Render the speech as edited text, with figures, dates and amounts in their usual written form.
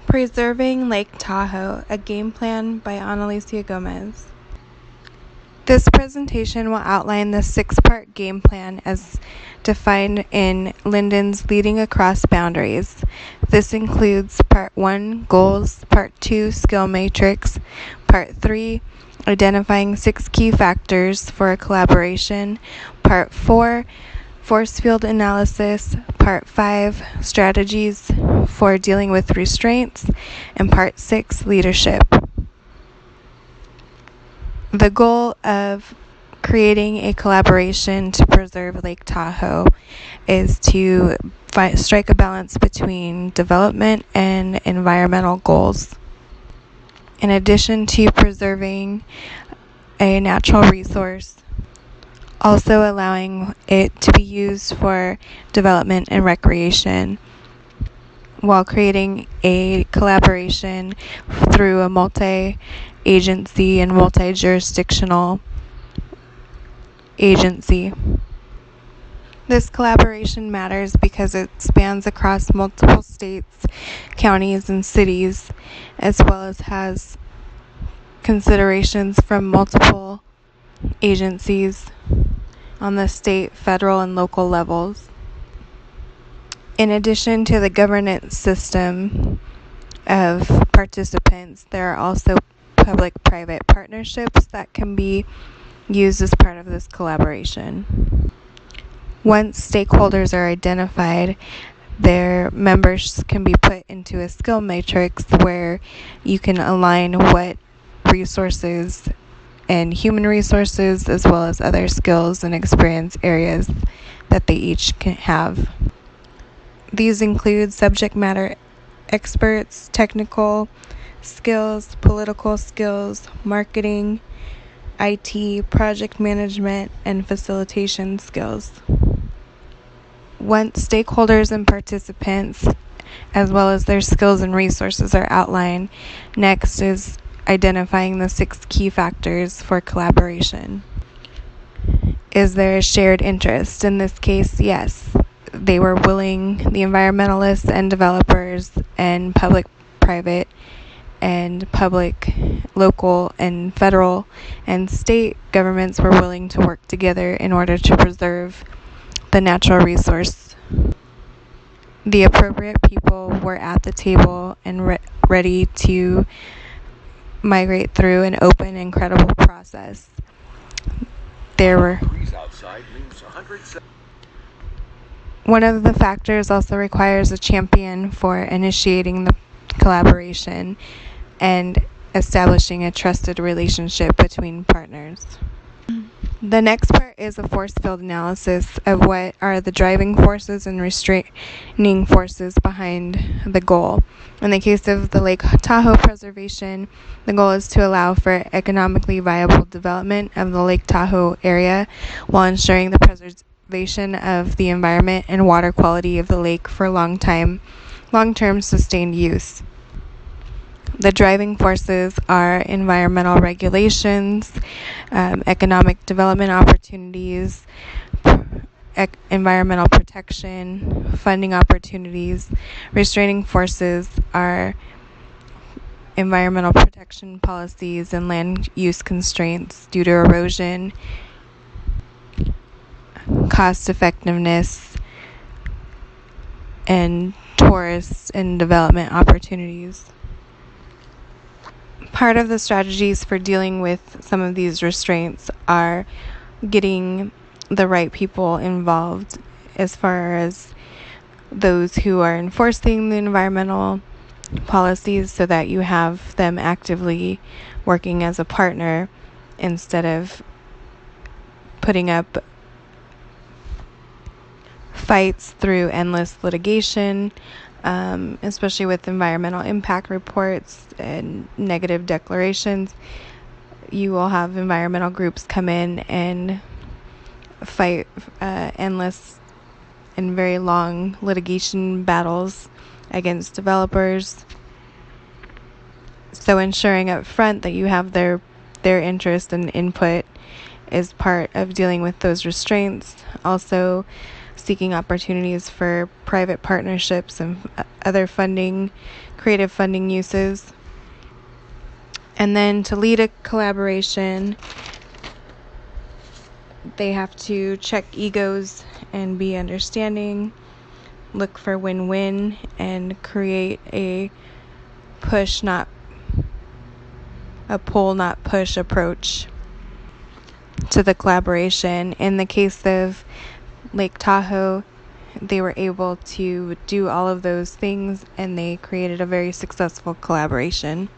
Preserving Lake Tahoe, a game plan by Analicia Gomez. This presentation will outline the 6-part game plan as defined in Linden's Leading Across Boundaries. This includes Part 1, Goals, Part 2, Skill Matrix, Part 3, Identifying 6 Key Factors for a Collaboration, Part 4, Force Field Analysis, Part 5, Strategies for Dealing with Restraints, and Part 6, Leadership. The goal of creating a collaboration to preserve Lake Tahoe is to strike a balance between development and environmental goals. In addition to preserving a natural resource, also allowing it to be used for development and recreation, while creating a collaboration through a multi-agency and multi-jurisdictional agency. This collaboration matters because it spans across multiple states, counties, and cities, as well as has considerations from multiple agencies on the state, federal, and local levels. In addition to the governance system of participants, there are also public-private partnerships that can be used as part of this collaboration. Once stakeholders are identified, their members can be put into a skill matrix where you can align what resources and human resources as well as other skills and experience areas that they each can have. These include subject matter experts, technical skills, political skills, marketing, IT, project management, and facilitation skills. Once stakeholders and participants, as well as their skills and resources, are outlined, next is identifying the 6 key factors for collaboration. Is there a shared interest? In this case, yes. They were willing, the environmentalists and developers and public, private, and public, local, and federal, and state governments were willing to work together in order to preserve the natural resource. The appropriate people were at the table and ready to migrate through an open and credible process. One of the factors also requires a champion for initiating the collaboration and establishing a trusted relationship between partners. The next part is a force field analysis of what are the driving forces and restraining forces behind the goal. In the case of the Lake Tahoe preservation, the goal is to allow for economically viable development of the Lake Tahoe area while ensuring the preservation of the environment and water quality of the lake for long-term sustained use. The driving forces are environmental regulations, economic development opportunities, environmental protection, funding opportunities. Restraining forces are environmental protection policies and land use constraints due to erosion, cost effectiveness, and tourist and development opportunities. Part of the strategies for dealing with some of these restraints are getting the right people involved as far as those who are enforcing the environmental policies so that you have them actively working as a partner instead of putting up fights through endless litigation, especially with environmental impact reports and negative declarations. You will have environmental groups come in and fight endless and very long litigation battles against developers. So ensuring up front that you have their interest and input is part of dealing with those restraints. Also, seeking opportunities for private partnerships and other funding, creative funding uses. And then to lead a collaboration, they have to check egos and be understanding, look for win-win, and create a push, not a pull, not push approach to the collaboration. In the case of Lake Tahoe, they were able to do all of those things, and they created a very successful collaboration.